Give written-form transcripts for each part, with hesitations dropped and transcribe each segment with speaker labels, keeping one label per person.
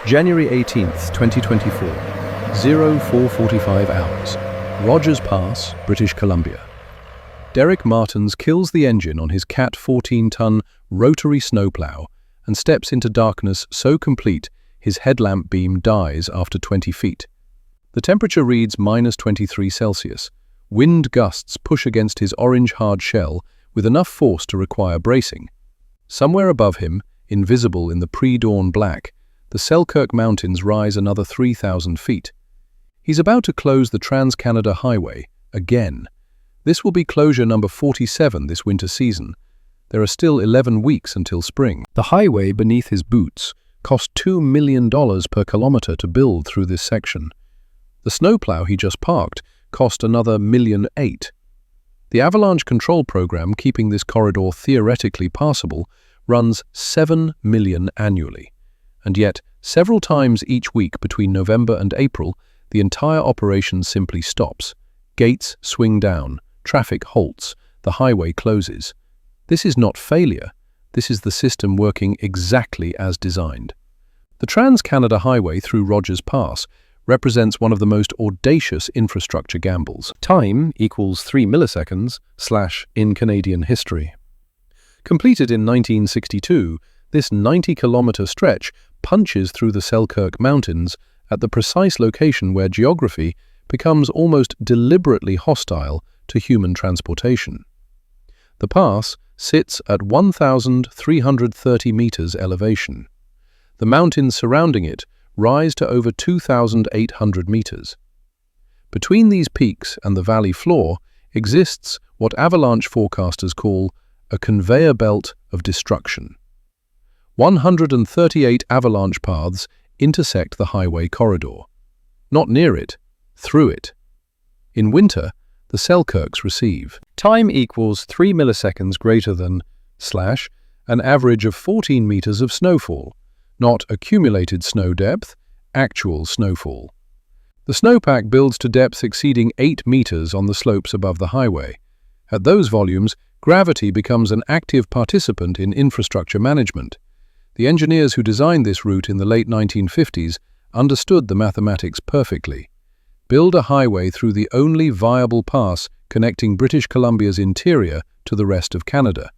Speaker 1: January 18th, 2024, 04:45 hours. Rogers Pass, British Columbia. Derek Martins kills the engine on his Cat 14-ton rotary snowplow and steps into darkness so complete his headlamp beam dies after 20 feet. The temperature reads -23 Celsius. Wind gusts push against his orange hard shell with enough force to require bracing. Somewhere above him, invisible in the pre-dawn black, the Selkirk Mountains rise another 3,000 feet. He's about to close the Trans-Canada Highway, again. This will be closure number 47 this winter season. There are still 11 weeks until spring. The highway beneath his boots cost $2 million per kilometer to build through this section. The snowplow he just parked cost another $1.8 million. The avalanche control program keeping this corridor theoretically passable runs $7 million annually. And yet, several times each week between November and April, the entire operation simply stops. Gates swing down, traffic halts, the highway closes. This is not failure. This is the system working exactly as designed. The Trans-Canada Highway through Rogers Pass represents one of the most audacious infrastructure gambles. Time equals 3 milliseconds / in Canadian history. Completed in 1962, this 90-kilometer stretch punches through the Selkirk Mountains at the precise location where geography becomes almost deliberately hostile to human transportation. The pass sits at 1,330 meters elevation. The mountains surrounding it rise to over 2,800 meters. Between these peaks and the valley floor exists what avalanche forecasters call a conveyor belt of destruction. 138 avalanche paths intersect the highway corridor. Not near it, through it. In winter, the Selkirks receive. Time equals 3 milliseconds greater than / an average of 14 meters of snowfall, not accumulated snow depth, actual snowfall. The snowpack builds to depths exceeding 8 meters on the slopes above the highway. At those volumes, gravity becomes an active participant in infrastructure management. The engineers who designed this route in the late 1950s understood the mathematics perfectly. Build a highway through the only viable pass connecting British Columbia's interior to the rest of Canada,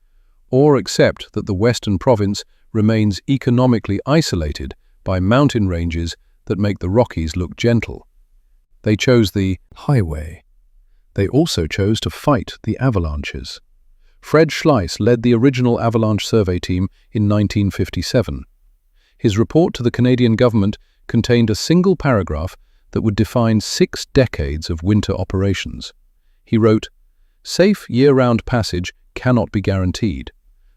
Speaker 1: or accept that the Western province remains economically isolated by mountain ranges that make the Rockies look gentle. They chose the highway. They also chose to fight the avalanches. Fred Schleiss led the original avalanche survey team in 1957. His report to the Canadian government contained a single paragraph that would define 6 decades of winter operations. He wrote, "Safe year-round passage cannot be guaranteed.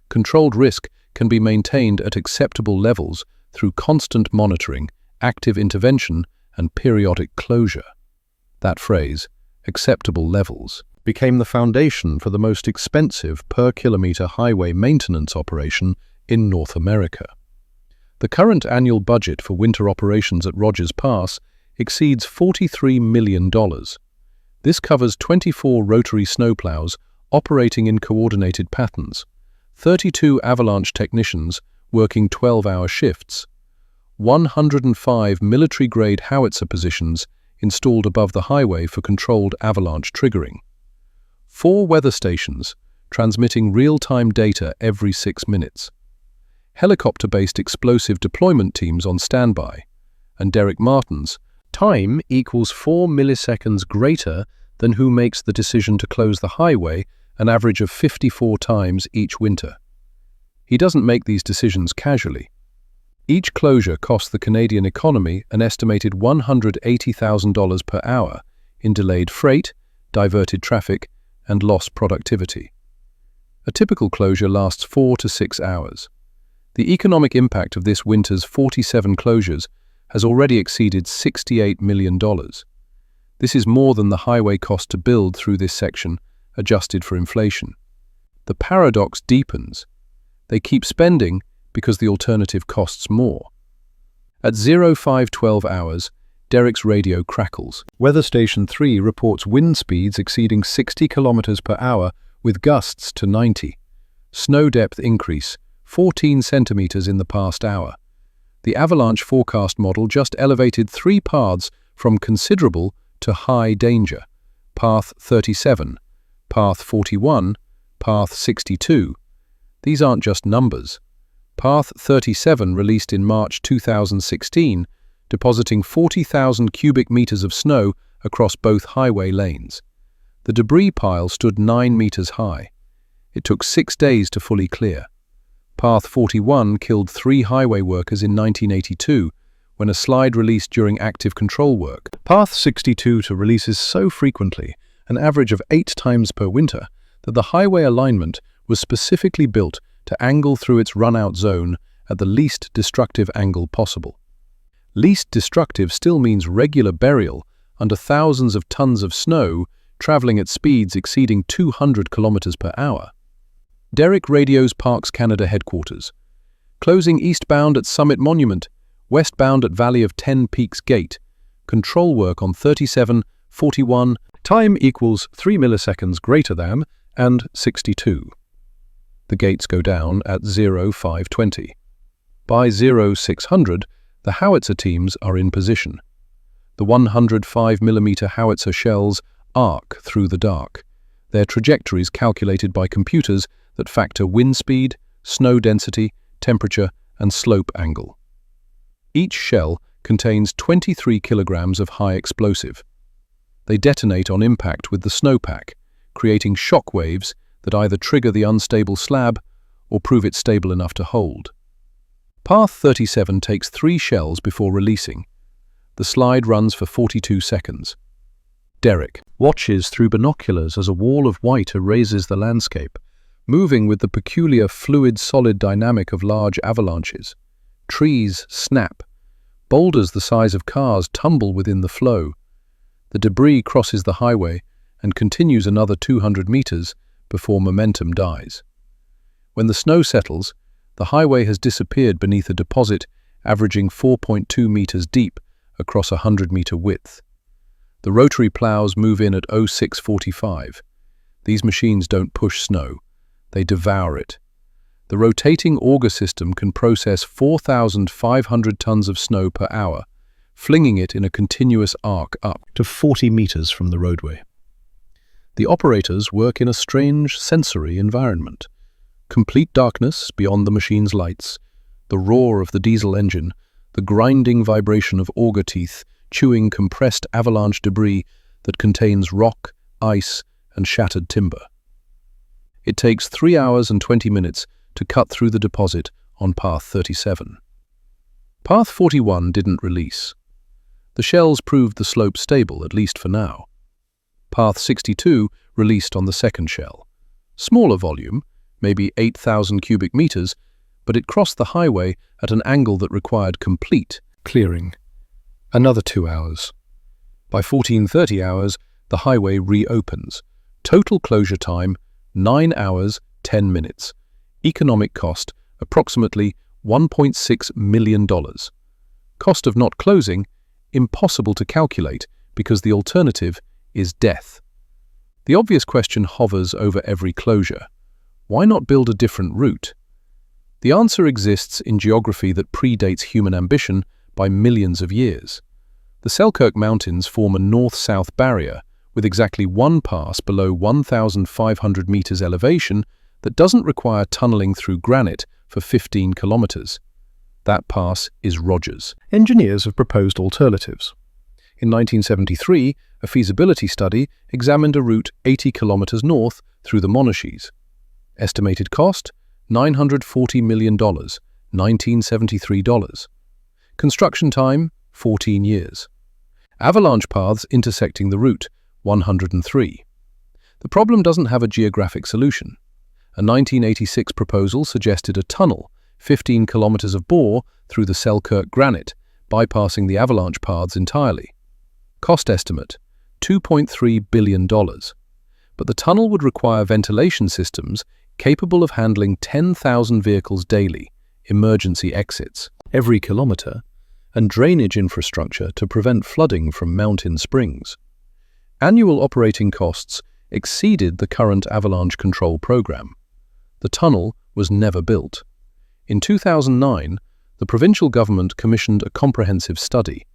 Speaker 1: Controlled risk can be maintained at acceptable levels through constant monitoring, active intervention, and periodic closure." That phrase, acceptable levels, became the foundation for the most expensive per-kilometer highway maintenance operation in North America. The current annual budget for winter operations at Rogers Pass exceeds $43 million. This covers 24 rotary snowplows operating in coordinated patterns, 32 avalanche technicians working 12-hour shifts, 105 military-grade howitzer positions installed above the highway for controlled avalanche triggering, 4 weather stations transmitting real-time data every 6 minutes, helicopter-based explosive deployment teams on standby, and Derek Martins. Time equals 4 milliseconds greater than who makes the decision to close the highway an average of 54 times each winter. He doesn't make these decisions casually. Each closure costs the Canadian economy an estimated $180,000 per hour in delayed freight, diverted traffic, and lost productivity. A typical closure lasts 4 to 6 hours. The economic impact of this winter's 47 closures has already exceeded $68 million. This is more than the highway cost to build through this section, adjusted for inflation. The paradox deepens. They keep spending because the alternative costs more. At 05:12 hours, Derek's radio crackles. Weather Station 3 reports wind speeds exceeding 60 kilometers per hour with gusts to 90. Snow depth increase, 14 centimeters in the past hour. the avalanche forecast model just elevated 3 paths from considerable to high danger: Path 37, Path 41, Path 62. These aren't just numbers. Path 37 released in March 2016, depositing 40,000 cubic meters of snow across both highway lanes. The debris pile stood 9 meters high. It took 6 days to fully clear. Path 41 killed 3 highway workers in 1982 when a slide released during active control work. Path 62 releases so frequently, an average of 8 times per winter, that the highway alignment was specifically built to angle through its run-out zone at the least destructive angle possible. Least destructive still means regular burial under thousands of tons of snow traveling at speeds exceeding 200 kilometers per hour. Derek radios Parks Canada headquarters. Closing eastbound at Summit Monument, westbound at Valley of Ten Peaks Gate. Control work on 37, 41. Time equals 3 milliseconds greater than and 62. The gates go down at 0520. By 0600, the howitzer teams are in position. The 105mm howitzer shells arc through the dark, their trajectories calculated by computers that factor wind speed, snow density, temperature, and slope angle. Each shell contains 23 kilograms of high explosive. They detonate on impact with the snowpack, creating shock waves that either trigger the unstable slab or prove it stable enough to hold. Path 37 takes 3 shells before releasing. The slide runs for 42 seconds. Derek watches through binoculars as a wall of white erases the landscape, moving with the peculiar fluid-solid dynamic of large avalanches. Trees snap. Boulders the size of cars tumble within the flow. The debris crosses the highway and continues another 200 meters before momentum dies. When the snow settles, the highway has disappeared beneath a deposit averaging 4.2 meters deep across a 100-meter width. The rotary plows move in at 0645. These machines don't push snow. They devour it. The rotating auger system can process 4,500 tons of snow per hour, flinging it in a continuous arc up to 40 meters from the roadway. The operators work in a strange sensory environment. Complete darkness beyond the machine's lights, the roar of the diesel engine, the grinding vibration of auger teeth chewing compressed avalanche debris that contains rock, ice, and shattered timber. It takes 3 hours and 20 minutes to cut through the deposit on Path 37. Path 41 didn't release. The shells proved the slope stable, at least for now. Path 62 released on the second shell. Smaller volume, maybe 8,000 cubic meters, but it crossed the highway at an angle that required complete clearing. Another 2 hours. By 14:30 hours, the highway reopens. Total closure time, 9 hours, 10 minutes. Economic cost, approximately $1.6 million. Cost of not closing, impossible to calculate because the alternative is death. The obvious question hovers over every closure. Why not build a different route? The answer exists in geography that predates human ambition by millions of years. The Selkirk Mountains form a north-south barrier with exactly one pass below 1,500 meters elevation that doesn't require tunneling through granite for 15 kilometers. That pass is Rogers. Engineers have proposed alternatives. In 1973, a feasibility study examined a route 80 kilometers north through the Monachies. Estimated cost, $940 million, $1973. Construction time, 14 years. Avalanche paths intersecting the route, 103. The problem doesn't have a geographic solution. A 1986 proposal suggested a tunnel, 15 kilometers of bore through the Selkirk granite, bypassing the avalanche paths entirely. Cost estimate, $2.3 billion. But the tunnel would require ventilation systems capable of handling 10,000 vehicles daily, emergency exits every kilometer, and drainage infrastructure to prevent flooding from mountain springs. Annual operating costs exceeded the current avalanche control program. The tunnel was never built. In 2009, the provincial government commissioned a comprehensive study.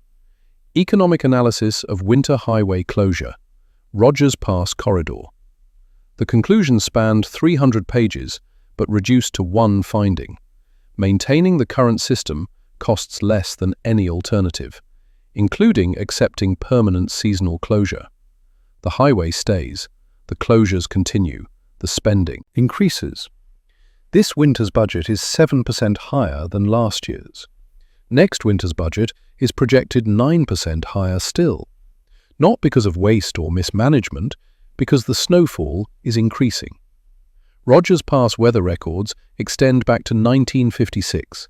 Speaker 1: Economic analysis of winter highway closure, Rogers Pass corridor. The conclusion spanned 300 pages, but reduced to one finding. Maintaining the current system costs less than any alternative, including accepting permanent seasonal closure. The highway stays, the closures continue, the spending increases. This winter's budget is 7% higher than last year's. Next winter's budget is projected 9% higher still. Not because of waste or mismanagement, because the snowfall is increasing. Rogers Pass weather records extend back to 1956.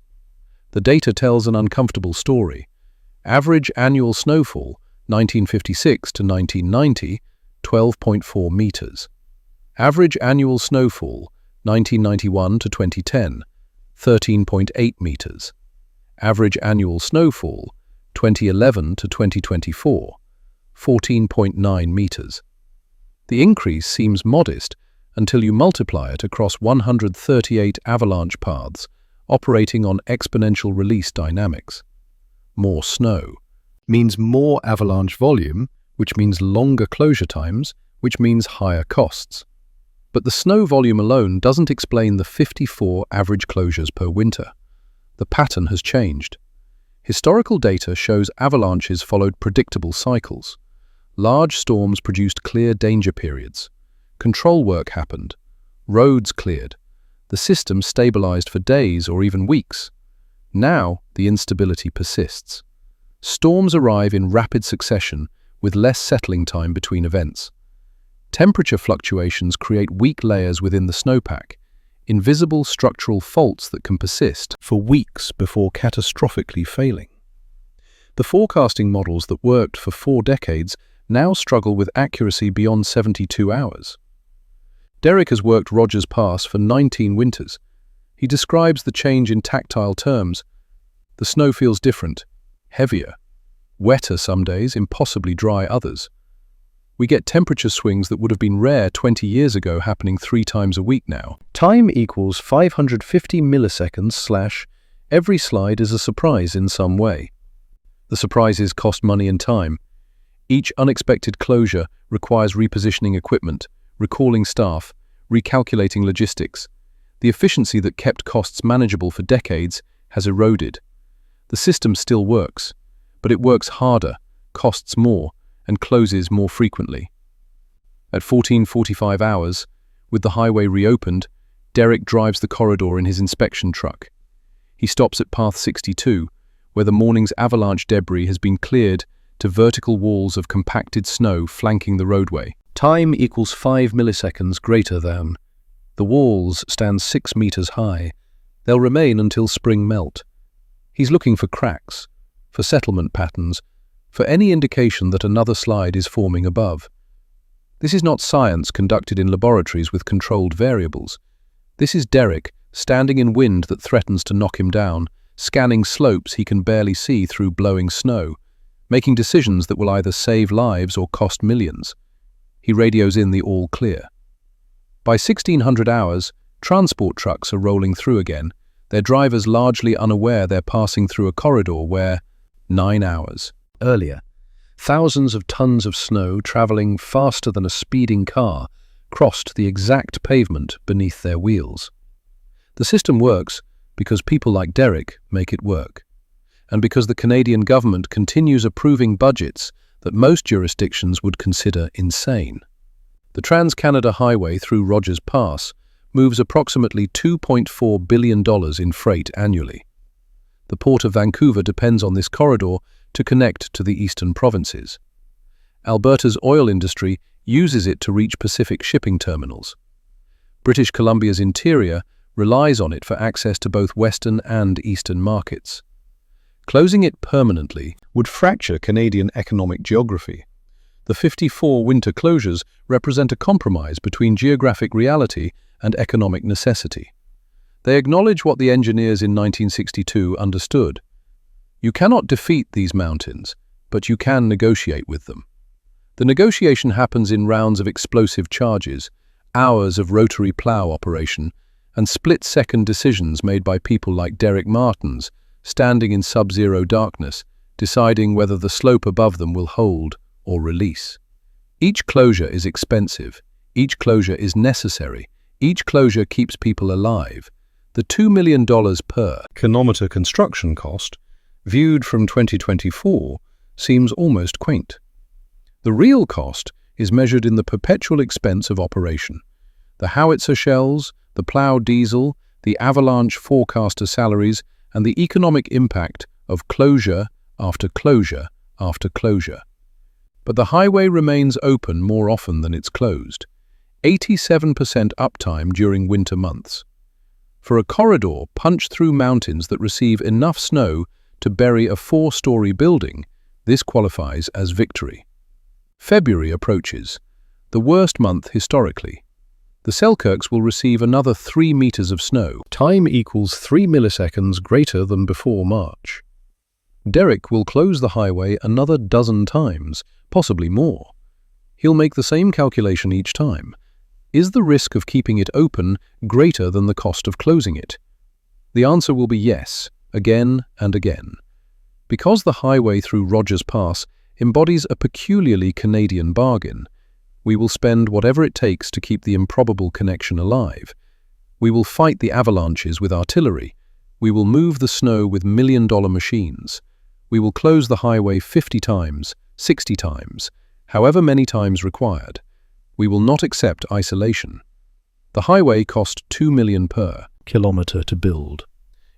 Speaker 1: The data tells an uncomfortable story. Average annual snowfall, 1956 to 1990, 12.4 meters. Average annual snowfall, 1991 to 2010, 13.8 meters. Average annual snowfall, 2011 to 2024, 14.9 meters. The increase seems modest until you multiply it across 138 avalanche paths operating on exponential release dynamics. More snow means more avalanche volume, which means longer closure times, which means higher costs. But the snow volume alone doesn't explain the 54 average closures per winter. The pattern has changed. Historical data shows avalanches followed predictable cycles. Large storms produced clear danger periods. Control work happened. Roads cleared. The system stabilized for days or even weeks. Now, the instability persists. Storms arrive in rapid succession with less settling time between events. Temperature fluctuations create weak layers within the snowpack, invisible structural faults that can persist for weeks before catastrophically failing. The forecasting models that worked for 4 decades now struggle with accuracy beyond 72 hours. Derek has worked Rogers Pass for 19 winters. He describes the change in tactile terms. The snow feels different, heavier, wetter some days, impossibly dry others. We get temperature swings that would have been rare 20 years ago happening 3 times a week now. Time equals 550 milliseconds / every slide is a surprise in some way. The surprises cost money and time. Each unexpected closure requires repositioning equipment, recalling staff, recalculating logistics. The efficiency that kept costs manageable for decades has eroded. The system still works, but it works harder, costs more, and closes more frequently. At 14:45 hours, with the highway reopened, Derek drives the corridor in his inspection truck. He stops at path 62, where the morning's avalanche debris has been cleared to vertical walls of compacted snow flanking the roadway. Time equals 5 milliseconds greater than. The walls stand 6 meters high. They'll remain until spring melt. He's looking for cracks, for settlement patterns, for any indication that another slide is forming above. This is not science conducted in laboratories with controlled variables. This is Derek standing in wind that threatens to knock him down, scanning slopes he can barely see through blowing snow, making decisions that will either save lives or cost millions. He radios in the all clear. By 1600 hours, transport trucks are rolling through again, their drivers largely unaware they're passing through a corridor where, 9 hours earlier, thousands of tons of snow traveling faster than a speeding car crossed the exact pavement beneath their wheels. The system works because people like Derek make it work, and because the Canadian government continues approving budgets that most jurisdictions would consider insane. The Trans-Canada Highway through Rogers Pass moves approximately $2.4 billion in freight annually. The Port of Vancouver depends on this corridor to connect to the eastern provinces. Alberta's oil industry uses it to reach Pacific shipping terminals. British Columbia's interior relies on it for access to both western and eastern markets. Closing it permanently would fracture Canadian economic geography. The 54 winter closures represent a compromise between geographic reality and economic necessity. They acknowledge what the engineers in 1962 understood. You cannot defeat these mountains, but you can negotiate with them. The negotiation happens in rounds of explosive charges, hours of rotary plow operation, and split-second decisions made by people like Derek Martins, standing in sub-zero darkness, deciding whether the slope above them will hold or release. Each closure is expensive. Each closure is necessary. Each closure keeps people alive. The $2 million per kilometer construction cost, viewed from 2024, seems almost quaint. The real cost is measured in the perpetual expense of operation. The howitzer shells, the plough diesel, the avalanche forecaster salaries, and the economic impact of closure after closure after closure. But the highway remains open more often than it's closed. 87% uptime during winter months. For a corridor punched through mountains that receive enough snow to bury a 4-story building, this qualifies as victory. February approaches, the worst month historically. The Selkirks will receive another 3 meters of snow. Time equals 3 milliseconds greater than before March. Derek will close the highway another dozen times, possibly more. He'll make the same calculation each time. Is the risk of keeping it open greater than the cost of closing it? The answer will be yes, again and again. Because the highway through Rogers Pass embodies a peculiarly Canadian bargain, we will spend whatever it takes to keep the improbable connection alive. We will fight the avalanches with artillery. We will move the snow with million-dollar machines. We will close the highway 50 times, 60 times, however many times required. We will not accept isolation. The highway cost $2 million per kilometer to build.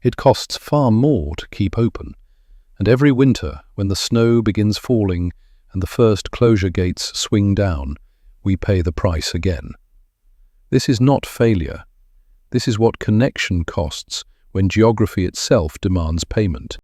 Speaker 1: It costs far more to keep open. And every winter, when the snow begins falling and the first closure gates swing down, we pay the price again. This is not failure. This is what connection costs when geography itself demands payment.